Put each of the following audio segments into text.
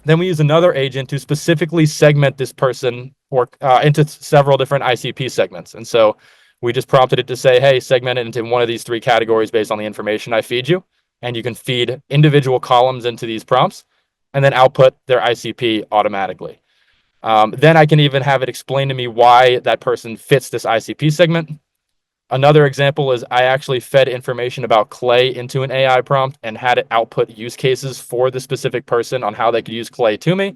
Then we use another agent to specifically segment this person or into several different ICP segments. And so we just prompted it to say, hey, segment it into one of these three categories based on the information I feed you. And you can feed individual columns into these prompts and then output their ICP automatically. Then I can even have it explain to me why that person fits this ICP segment. Another example is I actually fed information about Clay into an AI prompt and had it output use cases for the specific person on how they could use Clay to me.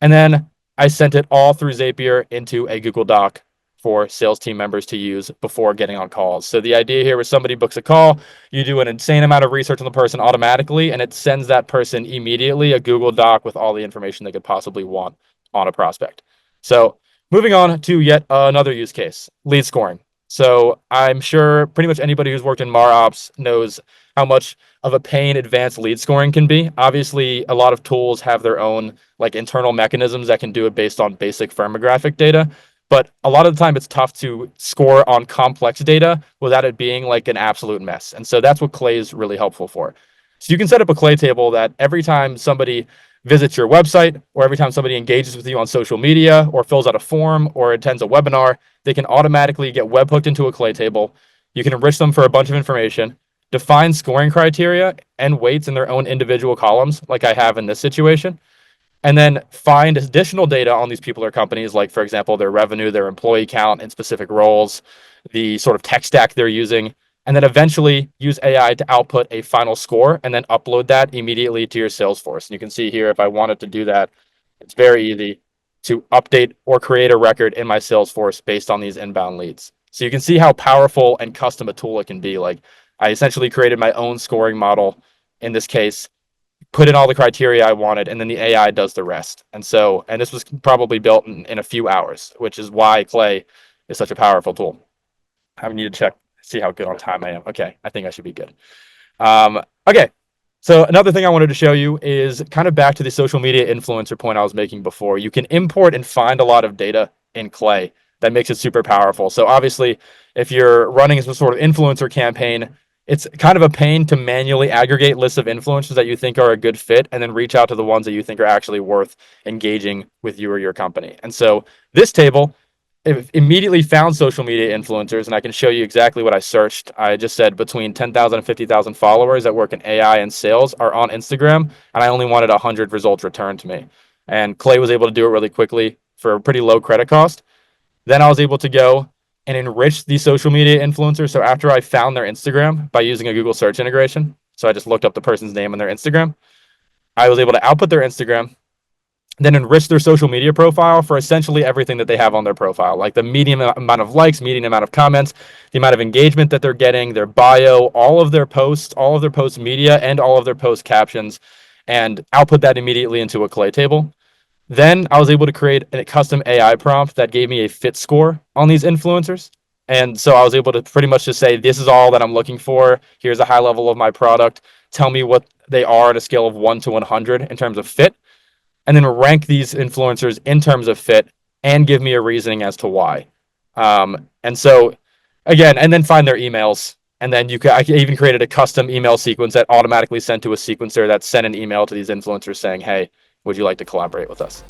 And then I sent it all through Zapier into a Google Doc for sales team members to use before getting on calls. So the idea here was somebody books a call, you do an insane amount of research on the person automatically, and it sends that person immediately a Google Doc with all the information they could possibly want on a prospect. So moving on to yet another use case, lead scoring. So I'm sure pretty much anybody who's worked in MarOps knows how much of a pain advanced lead scoring can be. Obviously, a lot of tools have their own like internal mechanisms that can do it based on basic firmographic data. But a lot of the time it's tough to score on complex data without it being like an absolute mess. And so that's what Clay is really helpful for. So you can set up a Clay table that every time somebody visits your website or every time somebody engages with you on social media or fills out a form or attends a webinar, they can automatically get webhooked into a Clay table. You can enrich them for a bunch of information, define scoring criteria and weights in their own individual columns, like I have in this situation, and then find additional data on these people or companies, like, for example, their revenue, their employee count in specific roles, the sort of tech stack they're using, and then eventually use AI to output a final score and then upload that immediately to your Salesforce. And you can see here, if I wanted to do that, it's very easy to update or create a record in my Salesforce based on these inbound leads. So you can see how powerful and custom a tool it can be. Like, I essentially created my own scoring model in this case, put in all the criteria I wanted, and then the AI does the rest. And this was probably built in a few hours, which is why Clay is such a powerful tool. I need to check, see how good on time I am. Okay, I think I should be good. Okay, so another thing I wanted to show you is kind of back to the social media influencer point I was making before. You can import and find a lot of data in Clay that makes it super powerful. So obviously, if you're running some sort of influencer campaign, it's kind of a pain to manually aggregate lists of influencers that you think are a good fit and then reach out to the ones that you think are actually worth engaging with you or your company. And so this table immediately found social media influencers, and I can show you exactly what I searched. I just said between 10,000 and 50,000 followers that work in AI and sales are on Instagram, and I only wanted 100 results returned to me. And Clay was able to do it really quickly for a pretty low credit cost. Then I was able to go and enrich these social media influencers. So after I found their Instagram by using a Google search integration, so I just looked up the person's name and their Instagram, I was able to output their Instagram, then enrich their social media profile for essentially everything that they have on their profile, like the median amount of likes, median amount of comments, the amount of engagement that they're getting, their bio, all of their post media, and all of their post captions, and output that immediately into a Clay table. Then I was able to create a custom AI prompt that gave me a fit score on these influencers. And so I was able to pretty much just say, this is all that I'm looking for. Here's a high level of my product. Tell me what they are on a scale of 1 to 100 in terms of fit. And then rank these influencers in terms of fit and give me a reasoning as to why. And so, again, and then find their emails. And then I even created a custom email sequence that automatically sent to a sequencer that sent an email to these influencers saying, hey, would you like to collaborate with us?